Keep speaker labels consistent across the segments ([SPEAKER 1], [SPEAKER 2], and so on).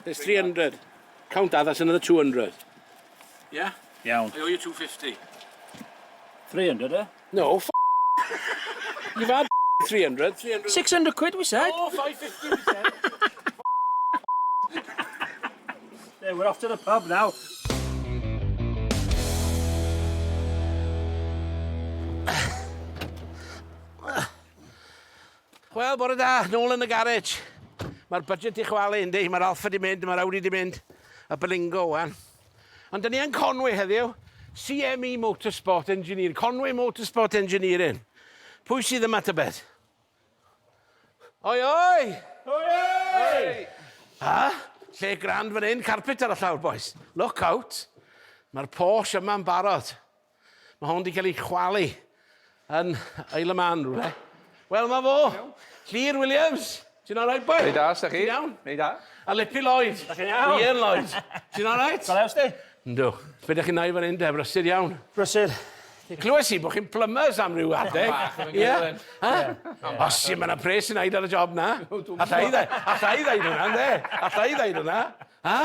[SPEAKER 1] There's 300. Count that, that's another 200. Yeah?
[SPEAKER 2] Iawn.
[SPEAKER 1] I owe you 250.
[SPEAKER 2] 300, eh?
[SPEAKER 1] No, you've had 300.
[SPEAKER 3] 600 quid, we said.
[SPEAKER 1] Oh, 550 we said.
[SPEAKER 2] There, we're off to the pub now.
[SPEAKER 1] Wel, bore da, nôl yn y garej. Mae'r budget i chwalu yndi, mae'r Alfa di mynd, mae'r Audi di mynd, y Berlingo wan. Ond dyn ni yn Conwy heddiw, CME Motorsport Engineering, Conwy Motorsport Engineering. Pwy sydd yma tybed? Oi, oi! Oi, oi! Ha? Lle grand fan hyn, carpet ar y llawr, boys. Look out. Mae'r Porsche yma'n barod. Mae hwn di cael ei chwalu yn Isle of Man, rhywle. Wel, mae fo. Llyr Williams. Ti'n alright, boy?
[SPEAKER 4] Rhaid da, sa'ch chi?
[SPEAKER 1] Ti'n iawn?
[SPEAKER 4] Rhaid da.
[SPEAKER 1] A Lipi Lloyd.
[SPEAKER 2] Da chi'n iawn?
[SPEAKER 1] Ian Lloyd. Ti'n alright?
[SPEAKER 2] Gael ews di?
[SPEAKER 1] Yndw. Be da chi'n nai fan hyn, de? Brysur iawn.
[SPEAKER 2] Brysur.
[SPEAKER 1] Clywes i bod chi'n plymers am ryw adeg. Ie? Os i mae'n pres i wneud ar y job na. Alla i ddeud hwnna, ynddo? Alla i ddeud hwnna. Ha?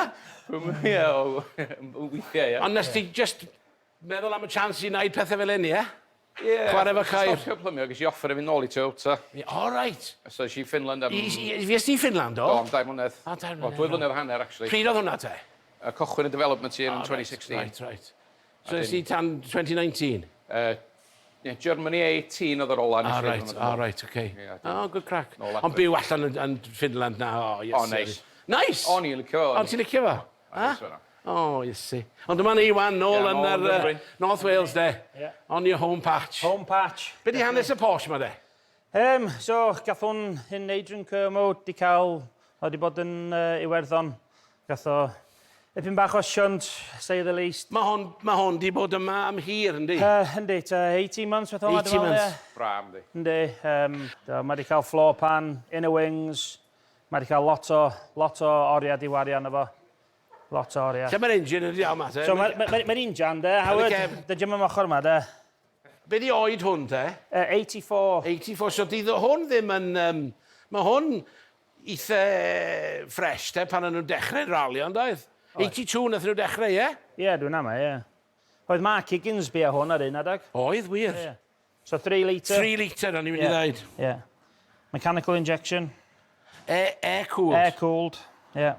[SPEAKER 4] Ie, o weithiau, ie.
[SPEAKER 1] Ond nes ti just meddwl am y chance i wneud pethau fel hyn, ie?
[SPEAKER 4] Ie.
[SPEAKER 1] Chwarae efo Caer.
[SPEAKER 4] Stopio plymio, ges i offer i fynd nôl i Toyota.
[SPEAKER 1] All right.
[SPEAKER 4] So si Finland am...
[SPEAKER 1] Fies ti Finland, o?
[SPEAKER 4] Do, am 2 mlynedd.
[SPEAKER 1] O, 2 mlynedd.
[SPEAKER 4] 2 mlynedd a hanner, actually.
[SPEAKER 1] Pryd oedd hwnna, te?
[SPEAKER 4] Cochwyn y development year in 2016.
[SPEAKER 1] Right. So nes ti tan 2019?
[SPEAKER 4] Yeah, Germany 18 oedd yr ola.
[SPEAKER 1] Right, okay.
[SPEAKER 4] Yeah,
[SPEAKER 1] Oh, good crack.
[SPEAKER 4] No,
[SPEAKER 1] Ond byw allan yn Finland na, yes.
[SPEAKER 4] Oh, nice.
[SPEAKER 1] Nice?
[SPEAKER 4] O'n i'n licio.
[SPEAKER 1] Ond ti'n licio fo?
[SPEAKER 4] Ha?
[SPEAKER 1] Oh, yes, see. Ond dyma ni wan, nôl yn yr North Wales, de. On your home patch.
[SPEAKER 2] Home patch.
[SPEAKER 1] Be di hanes y Porsche ma, de?
[SPEAKER 2] So, gath hwn hyn Adrian Curmo, di cael, o di bod yn Iwerddon. Gath o epyn bach o shunt, say the least.
[SPEAKER 1] Mae hwn di bod yma am hir, yndi?
[SPEAKER 2] Yndi, 18 months, fath o.
[SPEAKER 1] 18 months.
[SPEAKER 4] Bram, di.
[SPEAKER 2] Yndi. Mae di cael floor pan, inner wings. Mae di cael lot o oriau di wario arno fo. Lot o oriau.
[SPEAKER 1] Lle mae'r engine yn iawn, ma, te?
[SPEAKER 2] So, mae'r injan, de, Howard, dy dim am ochr yma, de.
[SPEAKER 1] Be di oed hwn, te?
[SPEAKER 2] 84.
[SPEAKER 1] 84, so di hwn ddim yn... Mae hwn eitha ffres, te, pan nhw'n dechrau rali, ond oedd? 82 nath nhw dechrau, ie?
[SPEAKER 2] Ie, dwi'n ama, ie. Oedd Mark Higgins bi a hwn ar un, adag?
[SPEAKER 1] Oedd, wir.
[SPEAKER 2] So 3 litre.
[SPEAKER 1] 3 litre, o'n i'n mynd i ddweud.
[SPEAKER 2] Ie. Mechanical injection.
[SPEAKER 1] Air-cooled.
[SPEAKER 2] Air-cooled, ie.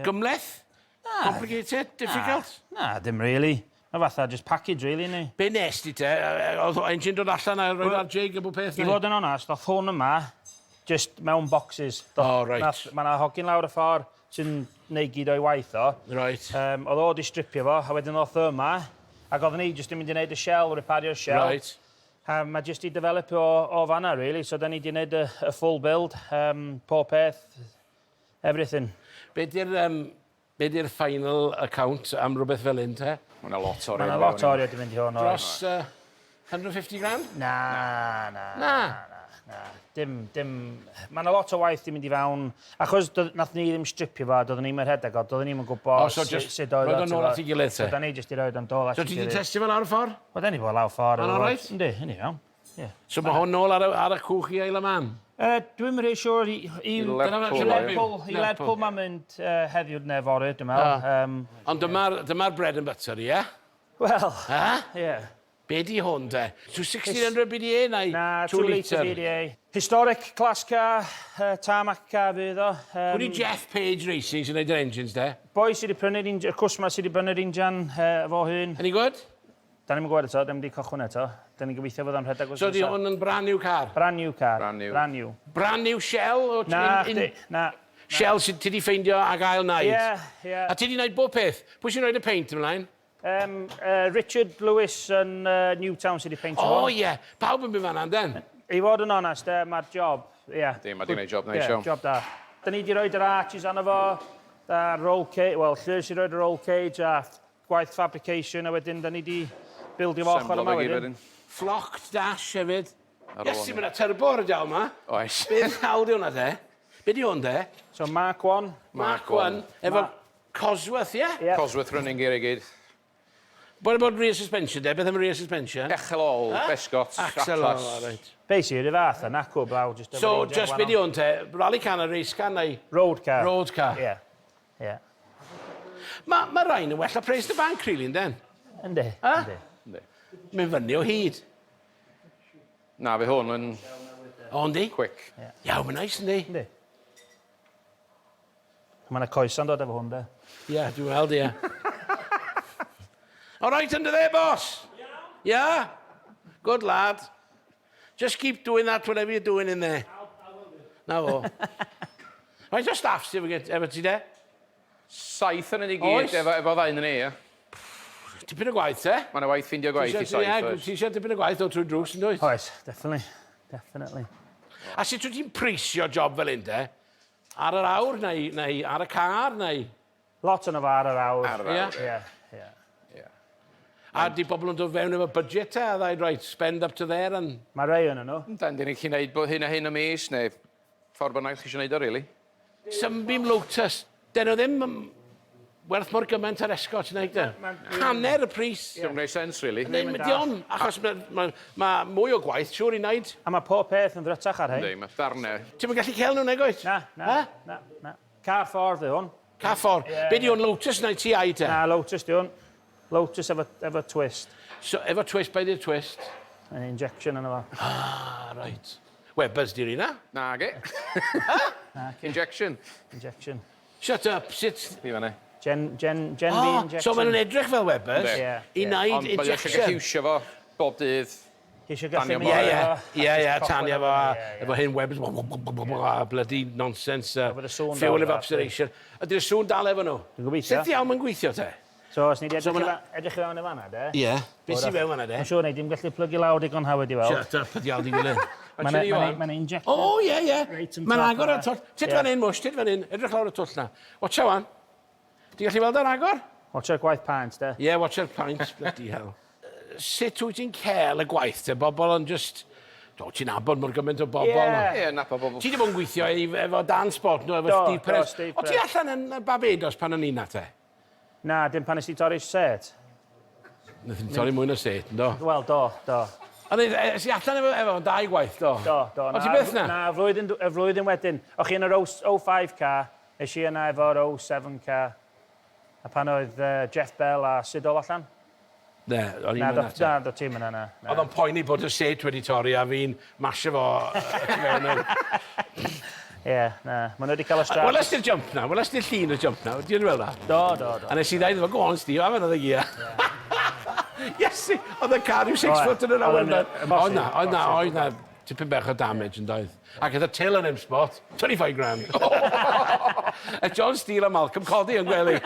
[SPEAKER 1] Gymleth? Complicated? Difficult?
[SPEAKER 2] Na, dim really. Mae fatha just package, really, ni.
[SPEAKER 1] Be nes ti te? Oedd engine dod allan a roed ar jig y bopeth?
[SPEAKER 2] I fod yn onast, oedd hwn yma just mewn boxes.
[SPEAKER 1] Right.
[SPEAKER 2] Mae yna hogyn lawr y ffordd sy'n neud gyd o'i waith o.
[SPEAKER 1] Right.
[SPEAKER 2] Oedd o di stripio fo, a wedyn oedd yma. Ac oedd ni just yn mynd i wneud y shell, repario'r shell.
[SPEAKER 1] Right.
[SPEAKER 2] Mae just i develop o fanna, really. So, da ni di wneud y full build, bopeth, everything.
[SPEAKER 1] Be di'r final account am rhywbeth fel un, te?
[SPEAKER 4] Mae'n lot o
[SPEAKER 2] Mae'n lot o oriau di mynd i hwn.
[SPEAKER 1] Dros 150 grand?
[SPEAKER 2] Na. Dim. Mae'n lot o waith di mynd i fewn. Achos nath ni ddim stripio fa, doedden ni'n rhedeg o, doedden ni'n gwybod sut oedd o.
[SPEAKER 1] Roedd o'n nôl at ei gilydd, te?
[SPEAKER 2] So, da ni jyst i roed o'n dol at
[SPEAKER 1] So
[SPEAKER 2] ei
[SPEAKER 1] ti di
[SPEAKER 2] gilydd.
[SPEAKER 1] testio fel ar y ffordd?
[SPEAKER 2] Wel, da ni bod lawr ffordd.
[SPEAKER 1] Yn alright?
[SPEAKER 2] Yndi, hynny fewn.
[SPEAKER 1] So mae hwn nôl ar y cwch i Isle of Man?
[SPEAKER 2] Dwi'n rhaid siwr i Lerpwl ma'n mynd heddiw neu fory, dwi'n meddwl.
[SPEAKER 1] Ond dyma'r bread and butter, ie?
[SPEAKER 2] Wel, ie.
[SPEAKER 1] Be di hwn, de? 1600 BDA neu 2
[SPEAKER 2] Na, 2 litre BDA. Historic class car, tarmac car fydd o.
[SPEAKER 1] Hwni Jeff Page Racing sy'n neud yr engines, de?
[SPEAKER 2] Boi sydd wedi prynu'r injan, y cwsma sydd wedi prynu'r injan efo hyn.
[SPEAKER 1] Any good?
[SPEAKER 2] Da ni'n gwybod eto, da ni'n cychwyn eto. Da ni'n gobeithio fod o'n rhedeg os
[SPEAKER 1] So di hwn yn brand new car?
[SPEAKER 2] Brand new car.
[SPEAKER 4] Brand new.
[SPEAKER 2] Brand new.
[SPEAKER 1] Brand new shell?
[SPEAKER 2] Na.
[SPEAKER 1] Shell sydd ti di ffeindio ag ail naid?
[SPEAKER 2] Ie.
[SPEAKER 1] A ti di wneud bob peth? Pwy sy'n rhoid y paint ymlaen?
[SPEAKER 2] Richard Lewis yn Newtown sydd wedi peintio hwn.
[SPEAKER 1] O ie, pawb yn bydd fan'an, den?
[SPEAKER 2] I fod yn onest, mae'r job, ie.
[SPEAKER 4] Di, mae di wneud job neis iawn.
[SPEAKER 2] Job da. Da ni wedi rhoi yr arches arno fo, da roll cage, wel, Llyr sydd wedi rhoi roll cage a gwaith fabrication, a wedyn da ni wedi bildio fo ochr yma wedyn.
[SPEAKER 1] Flocked dash hefyd. Iesu, mae'n turbo ar y diawl yma.
[SPEAKER 4] Oes.
[SPEAKER 1] Beth hawl di hwnna, de? Be di hwn, de?
[SPEAKER 2] So Mark 1.
[SPEAKER 1] Mark 1, efo Cosworth, ie?
[SPEAKER 4] Cosworth running gear i gyd.
[SPEAKER 1] What about rear suspension, de? Beth am rear suspension?
[SPEAKER 4] Echelol, besgot,
[SPEAKER 1] Axel,
[SPEAKER 4] atlas.
[SPEAKER 1] all right.
[SPEAKER 2] Basically, yr fath yn acw blaw.
[SPEAKER 1] So, just beth yw te? Rally can a race can neu?
[SPEAKER 2] Road car.
[SPEAKER 1] Road car.
[SPEAKER 2] Ie. Ie.
[SPEAKER 1] Mae rhain yn well a pres dy banc, really, yndden?
[SPEAKER 2] Yndi.
[SPEAKER 4] Yndi.
[SPEAKER 1] Mae'n fyny o hyd.
[SPEAKER 4] Na, fe hwn yn
[SPEAKER 1] O, yndi?
[SPEAKER 4] quick.
[SPEAKER 1] Iawn, mae'n neis, yndi?
[SPEAKER 2] Yndi. Mae yna coesa'n dod efo hwn, de.
[SPEAKER 1] Ie, dwi'n weld, ie. All right, under there, boss? Yeah? Good lad. Just keep doing that, whatever you're doing in there. Na fo. Right, o staff sydd efo ti, de?
[SPEAKER 4] Saith yn y gyd efo ddain yn e.
[SPEAKER 1] Tipyn o gwaith, te?
[SPEAKER 4] Mae yna waith ffindio gwaith i saith.
[SPEAKER 1] Ti eisiau tipyn o gwaith o trwy drws, yn dweud?
[SPEAKER 2] Oes, definitely. Definitely.
[SPEAKER 1] A sut wyt ti'n prisio job fel un, de? Ar yr awr, neu ar y car, neu?
[SPEAKER 2] Lot yn o ar yr awr.
[SPEAKER 4] Ar yr awr.
[SPEAKER 2] Ie.
[SPEAKER 1] A di bobl yn dod fewn efo budget, te? A ddweud, right, spend up to there, and...
[SPEAKER 2] Mae rei yn nhw.
[SPEAKER 4] Dan, dyn ni'n chi wneud bod hyn a hyn y mis, neu ffordd bynnag chi eisiau wneud o, really.
[SPEAKER 1] Sunbeam Lotus, dyn nhw ddim werth mor gymaint ar esgot, neu de? Hanner y pris.
[SPEAKER 4] Dwi'n gwneud sens, really.
[SPEAKER 1] Neu dion, achos mae mwy o gwaith, siwr i wneud.
[SPEAKER 2] A mae pob peth yn ddrytach ar hyn.
[SPEAKER 4] Ynddi, mae darnau.
[SPEAKER 1] Ti'n mynd gallu cael nhw, neu goet?
[SPEAKER 2] Na. Car ffordd yw hwn.
[SPEAKER 1] Ca ffordd. Be di hwn, Lotus neu ti ai te?
[SPEAKER 2] Na, Lotus di hwn. Lotus efo twist.
[SPEAKER 1] So, efo twist, be di'r twist?
[SPEAKER 2] An injection yn efo.
[SPEAKER 1] Ah, right. Webers di'r una?
[SPEAKER 4] Na, ge. Injection.
[SPEAKER 2] Injection.
[SPEAKER 1] Shut up, sit.
[SPEAKER 4] Fi fanna.
[SPEAKER 2] Gen B injection.
[SPEAKER 1] So maen nhw'n edrych fel Webers i wneud
[SPEAKER 4] Ond bod eich
[SPEAKER 1] injection.
[SPEAKER 4] gallu iwsio fo bob dydd.
[SPEAKER 2] Isio gallu
[SPEAKER 4] Danio
[SPEAKER 2] mynd
[SPEAKER 4] fo.
[SPEAKER 1] Ie, tanio fo, efo hyn Webers, bloody nonsense, fuel evaporation. Ydy'r sŵn dal efo nhw?
[SPEAKER 2] Dwi'n gobeithio.
[SPEAKER 1] Sut iawn mae'n gweithio te?
[SPEAKER 2] So, os ni wedi edrych i fewn y fanna, de?
[SPEAKER 1] Ie. Beth sy'n fewn fanna, de?
[SPEAKER 2] Mae'n siŵr, dim gallu plygu lawr digon hawyd i weld.
[SPEAKER 1] Shut up, ydi aldi gilydd.
[SPEAKER 2] Mae'n injector.
[SPEAKER 1] O, ie.
[SPEAKER 2] Right yn
[SPEAKER 1] Mae'n
[SPEAKER 2] top
[SPEAKER 1] agor
[SPEAKER 2] yna.
[SPEAKER 1] ar twll. Tit fan hyn, mwys, tit fan hyn. Edrych lawr y twll na. Watcha wan. Ti'n gallu weld ar agor?
[SPEAKER 2] Watch o'r gwaith pants, de?
[SPEAKER 1] Ie, watcha'r pint, bloody hell. Sut wyt ti'n cael y gwaith, te? Bobl yn just... Do, ti'n abod mor gymaint o bobl.
[SPEAKER 4] Ie, napa bobl.
[SPEAKER 1] Ti wedi bod yn gweithio efo Dan Sport, no, efo Steve Perez. O, ti allan yn Barbados pan o'n i'n na, te?
[SPEAKER 2] Na, dim pan ys ti torri'r set.
[SPEAKER 1] Nath ni'n torri mwy na set, do.
[SPEAKER 2] Wel, do.
[SPEAKER 1] Ond ys i allan efo dau gwaith, do?
[SPEAKER 2] Do.
[SPEAKER 1] O, ti beth na?
[SPEAKER 2] Na, y flwyddyn wedyn. O'ch chi yn yr 05 car, es i yna efo'r 07 car. A pan oedd Jeff Bell a Sidol allan?
[SPEAKER 1] Ne, o'n i'n mynd
[SPEAKER 2] Na, do ti'n mynd yna.
[SPEAKER 1] Oedd o'n poeni bod y set wedi torri a fi'n masio fo.
[SPEAKER 2] Ie, na. Maen nhw wedi cael y strap.
[SPEAKER 1] Weles ti'r jump na, weles ti'r llun y jump na, ti'n fel na?
[SPEAKER 2] Do.
[SPEAKER 1] A nes i ddweud efo, go on Steve, a fan oedd y gia. Yes, oedd y car yw 6 foot yn yr awyr. Oedd na, tipyn bech o damage yn doedd. Ac oedd y til yn M-Sport, 25 grand. A John Steele a Malcolm Coddy yn gwely.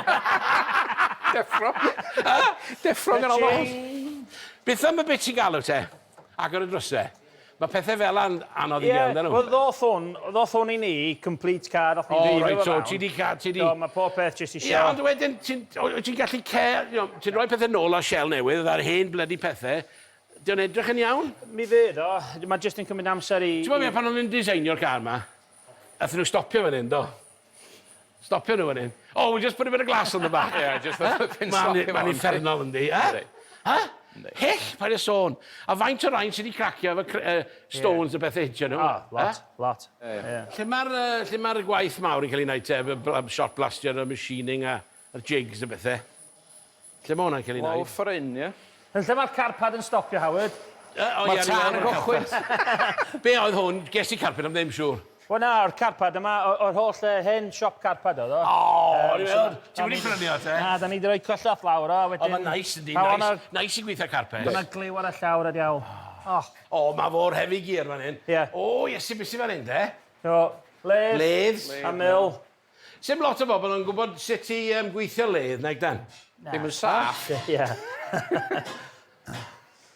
[SPEAKER 1] Deffro gan o'n Beth am y bit i galw te? Agor y drysau? Mae pethau fel anodd i gael, dyn nhw?
[SPEAKER 2] Wel, ddoth hwn i ni, complete car, ddoth ni'n
[SPEAKER 1] O, reit, so ti di...
[SPEAKER 2] Do, mae pob peth jyst i
[SPEAKER 1] Ie, ond wedyn, ti'n gallu ti'n rhoi pethau nôl o shell newydd, ar hen blydi pethau, di'n edrych yn iawn?
[SPEAKER 2] Mi fyd, o. Mae jyst yn cymryd amser i...
[SPEAKER 1] Ti'n meddwl pan o'n i'n designio'r car ma, athyn nhw stopio fan hyn, do? Stopio nhw fan hyn. Oh, we just put a bit of glass on the back.
[SPEAKER 4] Ie, just pyn stopio.
[SPEAKER 1] Mae'n infernal yn di. Ha? Hell, pa'n y sôn. A faint o rain sydd wedi cracio efo stones y beth eidio nhw?
[SPEAKER 2] Lot.
[SPEAKER 1] Lle mae'r gwaith mawr yn cael ei wneud te, efo shot blaster, y machining a'r jigs y bethau? Lle mae hwnna'n cael ei wneud?
[SPEAKER 4] Wel, ffordd, ie.
[SPEAKER 2] Lle mae'r carpad yn stopio, Howard?
[SPEAKER 4] Mae'r tân yn gochwyn.
[SPEAKER 1] Be oedd hwn? Ges i carpad am ddim siŵr.
[SPEAKER 2] Wel na, o'r carpad yma, o'r holl hen siop carpad oedd o.
[SPEAKER 1] O, ti'n mynd i prynu o te?
[SPEAKER 2] Na, da ni wedi rhoi cyllaf lawr o.
[SPEAKER 1] O, mae'n nais ydi, nais i gweithio carpet.
[SPEAKER 2] Dyna gliw ar y llawr ydi aw.
[SPEAKER 1] O, mae fo'r heavy gear fan hyn.
[SPEAKER 2] Ie.
[SPEAKER 1] O, iesu, beth sy'n fan hyn, de?
[SPEAKER 2] O, ledd a mil.
[SPEAKER 1] Sim lot o bobl yn gwybod sut i gweithio ledd, nag dan? Ddim yn saff.
[SPEAKER 2] Ie.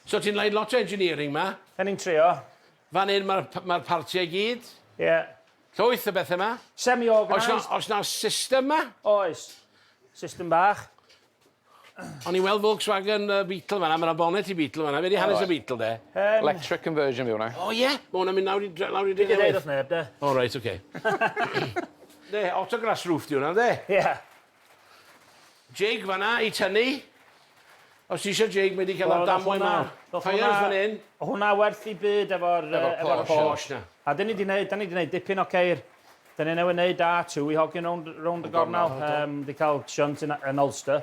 [SPEAKER 1] So ti'n leid lot o engineering ma?
[SPEAKER 2] Da ni'n trio.
[SPEAKER 1] Fan hyn mae'r partiau gyd?
[SPEAKER 2] Ie.
[SPEAKER 1] Llwyth y beth yma?
[SPEAKER 2] Semi-organised.
[SPEAKER 1] Oes na'r system ma?
[SPEAKER 2] Oes. System bach.
[SPEAKER 1] O'n i weld Volkswagen Beetle fan'na, mae'r bonnet i Beetle fan'na. Fe di hanes y Beetle, de?
[SPEAKER 4] Electric conversion fi hwnna.
[SPEAKER 1] O, ie. Mae hwnna'n mynd lawr i
[SPEAKER 2] Dwi'n
[SPEAKER 1] deg
[SPEAKER 2] dweud wrth neb, de.
[SPEAKER 1] O, reit, oce. De, autograss roof di hwnna, de?
[SPEAKER 2] Ie.
[SPEAKER 1] Jig fan'na i tynnu. Os ti eisiau jig, mae wedi cael ar damwain ma. Tyres fan hyn.
[SPEAKER 2] O hwnna werth i byd efo'r Porsche. A dyn ni wedi gwneud dipyn o ceir. Dyn ni newydd wneud R2 i hogyn rownd y gornel. Di cael shunt yn Ulster.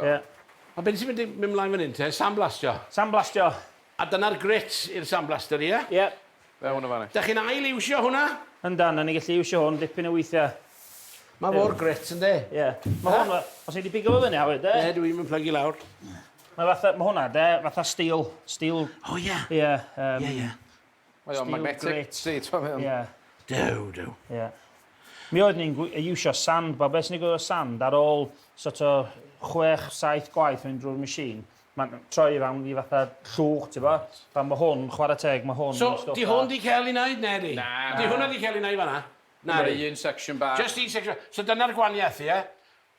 [SPEAKER 1] A beth sy'n mynd ymlaen fan hyn te? Sandblastio?
[SPEAKER 2] Sandblastio.
[SPEAKER 1] A dyna'r grits i'r sandblaster, ie?
[SPEAKER 2] Ie.
[SPEAKER 4] Fe hwnna fan.
[SPEAKER 1] Da chi'n ail iwsio hwnna?
[SPEAKER 2] Yndan, ni gallu iwsio hwn dipyn o weithiau.
[SPEAKER 1] Mae fo'r grits yn de?
[SPEAKER 2] Ie. Mae hwn, os ni wedi bigo fo fyny Howard, de?
[SPEAKER 1] Ne, dwi'n mynd plygu lawr.
[SPEAKER 2] Mae hwnna, de, fatha steel.
[SPEAKER 1] O, ie.
[SPEAKER 2] Ie.
[SPEAKER 4] Mae o'n magnetic seat fan hyn.
[SPEAKER 2] Ie.
[SPEAKER 1] Dew.
[SPEAKER 2] Ie. Mi oedd ni'n iwsio sand, ba beth sy'n ni'n gwybod sand ar ôl sort o 6-7 gwaith mynd drwy'r machine. Mae'n troi fewn i fatha llwch, ti'n ba? Mae hwn, chwarae teg, mae hwn.
[SPEAKER 1] So, di hwn di cael ei wneud, ne di?
[SPEAKER 4] Na.
[SPEAKER 1] Di hwnna di cael ei wneud fanna? Na,
[SPEAKER 4] Dyna un section bach.
[SPEAKER 1] Just un section. So dyna'r gwaniaeth, ie?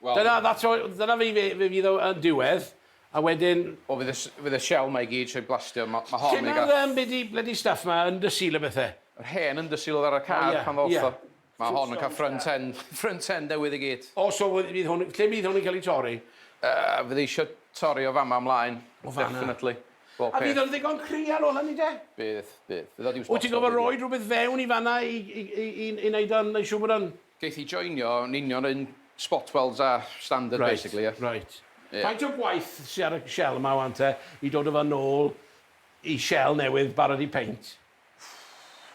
[SPEAKER 1] Dyna fi fydd o'n diwedd, a wedyn...
[SPEAKER 4] O, fydd y shell mae i gyd sy'n blastio, mae hon
[SPEAKER 1] Lle mae'r bledi stuff ma yn dysil y bethau?
[SPEAKER 4] Yr hen yn dysil ar y car pan ddoth o. Mae hon yn cael front end newydd i gyd.
[SPEAKER 1] O, so lle fydd hwn yn cael ei torri?
[SPEAKER 4] Fydd eisiau torri o fama ymlaen. Definitely.
[SPEAKER 1] A fydd o'n ddigon cri ar ôl hynny, de?
[SPEAKER 4] Bydd.
[SPEAKER 1] Wyt ti'n gofod roi rhywbeth fewn i fanna i wneud o'n siw bod o'n...
[SPEAKER 4] Geith i joinio yn union yn spot welds a standard, basically, ie.
[SPEAKER 1] Right. Faint o gwaith sy'n ar y shell yma wan te i dod o fan nôl i shell newydd barod i peint?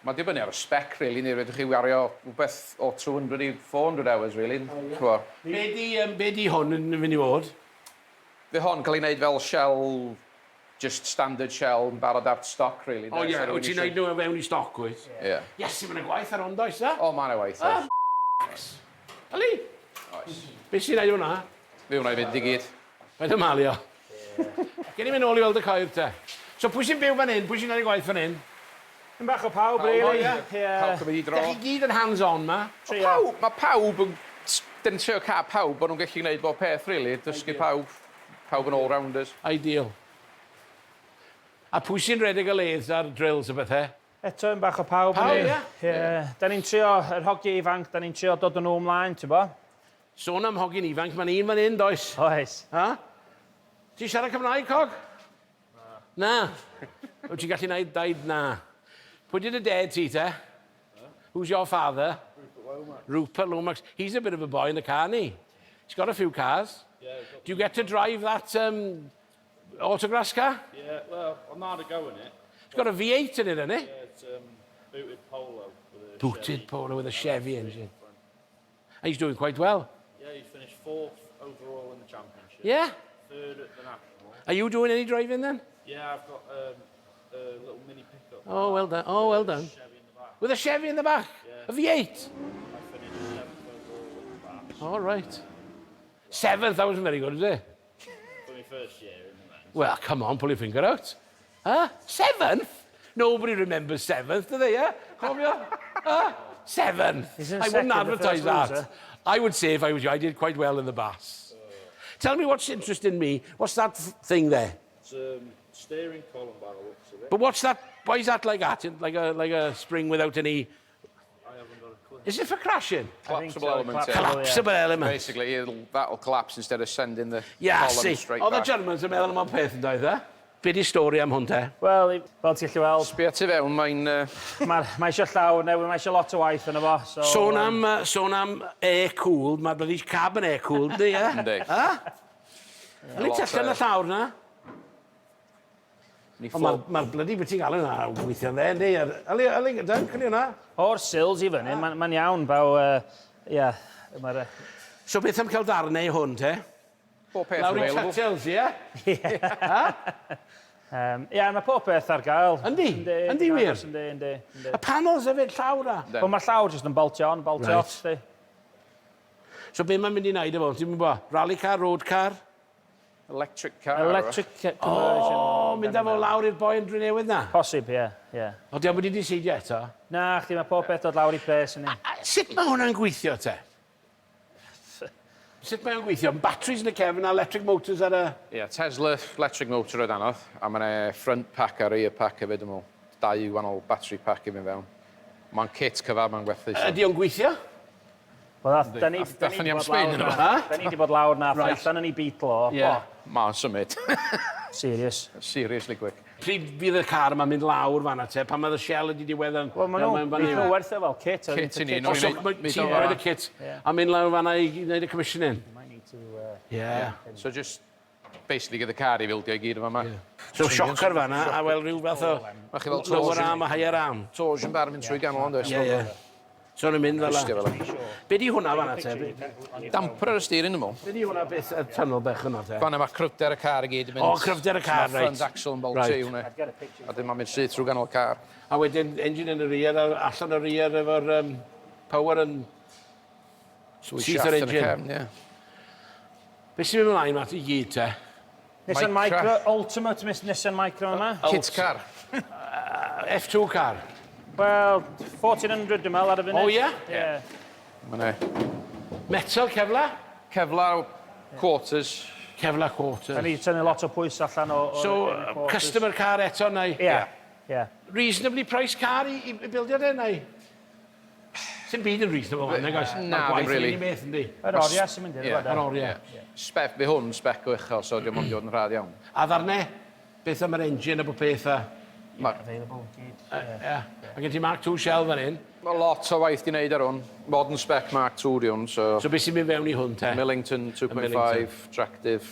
[SPEAKER 4] Mae dibynnu ar y spec, really, neu rydych chi wario rhywbeth o 200 i 400 hours, really.
[SPEAKER 1] Be di hwn yn fynd i fod?
[SPEAKER 4] Fe hon cael ei wneud fel shell, just standard shell, yn barod ar stoc, really.
[SPEAKER 1] O ie, wyt ti'n gwneud nhw fewn i stoc, wyt?
[SPEAKER 4] Ie.
[SPEAKER 1] Yes, mae'n gwaith ar ond oes, da?
[SPEAKER 4] O, mae'n waith, oes.
[SPEAKER 1] Ali?
[SPEAKER 4] Oes.
[SPEAKER 1] Be sy'n gwneud hwnna?
[SPEAKER 4] Fe hwnna i fynd i gyd.
[SPEAKER 1] Paid y malio. Gen i mynd ôl i weld y coir te. So pwy sy'n byw fan hyn? Pwy sy'n gwneud y gwaith fan hyn?
[SPEAKER 2] Yn bach o pawb, really.
[SPEAKER 4] Pawb yn mynd i dro.
[SPEAKER 1] Da chi gyd yn hands-on ma?
[SPEAKER 4] Mae pawb yn... Dyn trio cael pawb, bod nhw'n gallu gwneud bob peth, really. Dysgu pawb yn all-rounders.
[SPEAKER 1] Ideal. A pwy sy'n redeg y ledd ar drills y bethau?
[SPEAKER 2] Eto yn bach o pawb.
[SPEAKER 1] Pawb, ie?
[SPEAKER 2] Ie. Da ni'n trio, yr hogi ifanc, da ni'n trio dod yn nhw ymlaen, ti'n bo?
[SPEAKER 1] Sôn am hogyn ifanc, mae'n un fan hyn, does?
[SPEAKER 2] Oes.
[SPEAKER 1] Ha? Ti'n siarad Cymraeg, Cog? Na. Wyt ti'n gallu gwneud daid na? Pwy did y dad ti, te? Who's your father? Rupert Lomax. He's a bit of a boy in the car, isn't he? He's got a few cars.
[SPEAKER 3] Yeah,
[SPEAKER 1] Do you get to drive that autograss car?
[SPEAKER 3] yeah, well, I'm not going it.
[SPEAKER 1] It's got a V8 in it, hasn't it?
[SPEAKER 3] Yeah, it's booted Polo with a
[SPEAKER 1] Booted
[SPEAKER 3] Chevy.
[SPEAKER 1] Polo with a Chevy engine. And he's doing quite well.
[SPEAKER 3] Yeah, he finished 4th overall in the championship.
[SPEAKER 1] Yeah?
[SPEAKER 3] 3rd at the national.
[SPEAKER 1] Are you doing any driving then?
[SPEAKER 3] Yeah, I've got a little mini pickup.
[SPEAKER 1] Oh, well done. Oh, well done.
[SPEAKER 3] Chevy in the back.
[SPEAKER 1] With a Chevy in the back?
[SPEAKER 3] Yeah.
[SPEAKER 1] A V8?
[SPEAKER 3] I finished 7th overall in the back.
[SPEAKER 1] All right. 7th, that wasn't very good, was it?
[SPEAKER 3] For my first year in the men's.
[SPEAKER 1] Well, come on, pull your finger out. Huh? 7th? Nobody remembers 7th, do they, yeah? Cofio? 7th. I wouldn't advertise that. I would say if I was you, I did quite well in the bass. Tell me what's interesting me. What's that thing there?
[SPEAKER 3] It's steering column by the looks of it.
[SPEAKER 1] But what's that? Why is that like that? Like a spring without any...
[SPEAKER 3] I haven't got a clue.
[SPEAKER 1] Is it for crashing?
[SPEAKER 4] Collapsible element.
[SPEAKER 1] Collapsible element.
[SPEAKER 4] Basically, that'll collapse instead of sending the
[SPEAKER 1] Yeah,
[SPEAKER 4] column
[SPEAKER 1] see.
[SPEAKER 4] straight
[SPEAKER 1] Oedd y
[SPEAKER 4] back.
[SPEAKER 1] Germans yn meddwl am o'n peth yn doedd, e? Be di stori am hwn, te?
[SPEAKER 2] Wel, fel ti'n gallu weld,
[SPEAKER 4] Sbio tu fewn, mae'n...
[SPEAKER 2] mae eisiau llawr newydd, mae eisiau lot o waith yn efo.
[SPEAKER 1] Sôn am air-cooled, mae'r bloody cab yn air-cooled, di, e?
[SPEAKER 4] Yndi.
[SPEAKER 1] Yn ei tellen y llawr na? Mae'r bloody beth ti'n gael yna weithio yn dde, yndi? Ali gyda, cynnig hwnna?
[SPEAKER 2] O'r sils i fyny, mae'n iawn, baw, ie.
[SPEAKER 1] So beth am cael darnau hwn, te?
[SPEAKER 4] Bob peth
[SPEAKER 1] Lawr i
[SPEAKER 4] available.
[SPEAKER 1] tutels, ie?
[SPEAKER 2] Ie, mae pob beth ar gael.
[SPEAKER 1] Yndi? Yndi wir?
[SPEAKER 2] Yndi.
[SPEAKER 1] Y panels hefyd, llawr a?
[SPEAKER 2] Wel, mae'r llawr jyst yn boltio on, boltio
[SPEAKER 1] Right.
[SPEAKER 2] off, di.
[SPEAKER 1] So be mae'n mynd i wneud efo? Ti'n mynd bo? Rally car, road car?
[SPEAKER 4] Electric car.
[SPEAKER 2] Electric conversion.
[SPEAKER 1] O, mynd efo lawr i'r boi yn Drenewydd na?
[SPEAKER 2] Posib, ie.
[SPEAKER 1] O, diolch wedi decidio eto?
[SPEAKER 2] Na, chdi, mae pob beth dod lawr i pres yn ni.
[SPEAKER 1] Sut mae hwnna'n gweithio, te? Sut mae o'n gweithio? Batteries yn y cefn a electric motors ar y...
[SPEAKER 4] Ie, Tesla electric motor o danodd, a mae'n front pack a rear pack hefyd yn ôl. 2 wahanol battery pack i fynd fewn. Mae'n kit cyfab, mae'n gwerthu.
[SPEAKER 1] Ydy o'n gweithio?
[SPEAKER 2] Wel, da ni
[SPEAKER 4] Dathon ni am
[SPEAKER 2] bod
[SPEAKER 4] Spain
[SPEAKER 2] lawr
[SPEAKER 4] yn
[SPEAKER 2] na. Da ni wedi bod lawr na, allan yn ei Beetle o.
[SPEAKER 4] Mae'n symud.
[SPEAKER 2] Serious.
[SPEAKER 4] Seriously quick.
[SPEAKER 1] Pryd fydd y car yma'n mynd lawr fan'na te, pan mae'r shell wedi diwedd yn...
[SPEAKER 2] Wel, maen nhw'n werth fel kit.
[SPEAKER 4] Kit i ni.
[SPEAKER 1] O, so ti'n roed y kit a mynd lawr fan'na i wneud y commissioning? Yeah.
[SPEAKER 4] So just basically gyda car i fildio i gyd yma.
[SPEAKER 1] So siocar fan'na a wel rhyw fath o
[SPEAKER 4] Mae chi fel
[SPEAKER 1] lower arm a higher arm.
[SPEAKER 4] torsion bar mynd trwy ganol ond oes.
[SPEAKER 1] Ie. So nhw'n mynd fel la. Be di hwnna fan'na te?
[SPEAKER 4] Damper ar y steering ymol.
[SPEAKER 1] Be di hwnna beth y tunnel bech yna te?
[SPEAKER 4] Fan'na mae cryfder y car i gyd yn mynd.
[SPEAKER 1] O, cryfder y car,
[SPEAKER 4] Mae front
[SPEAKER 1] reit.
[SPEAKER 4] axle yn bolti hwnna. A dim mae'n mynd sydd trwy ganol y car.
[SPEAKER 1] A wedyn engine yn y rear, a allan y rear efo'r power yn syth yr engine. Be sy'n mynd ymlaen mat i gyd te?
[SPEAKER 2] Nissan Micro, Ultimate Nissan Micro yma.
[SPEAKER 4] Kit car.
[SPEAKER 1] F2 car?
[SPEAKER 2] Wel, 1400 dim ar y funud.
[SPEAKER 1] O ie?
[SPEAKER 4] Mae
[SPEAKER 1] Metal cefla?
[SPEAKER 4] Kevlar quarters.
[SPEAKER 1] Cefla quarter.
[SPEAKER 2] Da ni tynnu lot o pwys allan o...
[SPEAKER 1] So, customer car eto, neu?
[SPEAKER 2] Ie.
[SPEAKER 1] Reasonably priced car i bildio de, neu? Sy'n byd yn reasonable, neu goes?
[SPEAKER 4] Na, ddim really.
[SPEAKER 1] Meth, yndi?
[SPEAKER 2] Yr oriau sy'n mynd i'r gwada.
[SPEAKER 1] Yr oriau.
[SPEAKER 4] Spec, fe hwn, spec o uchel, so diolch yn dod yn rhad iawn.
[SPEAKER 1] A ddarne? Beth am yr engine a bopeth a...
[SPEAKER 2] Available, gyd.
[SPEAKER 1] Ie. A gen ti Mark II shell fan hyn?
[SPEAKER 4] Mae lot o waith di wneud ar hwn. Modern spec Mark II di hwn, so...
[SPEAKER 1] So beth sy'n mynd fewn i hwn, te?
[SPEAKER 4] Millington 2.5, tractive,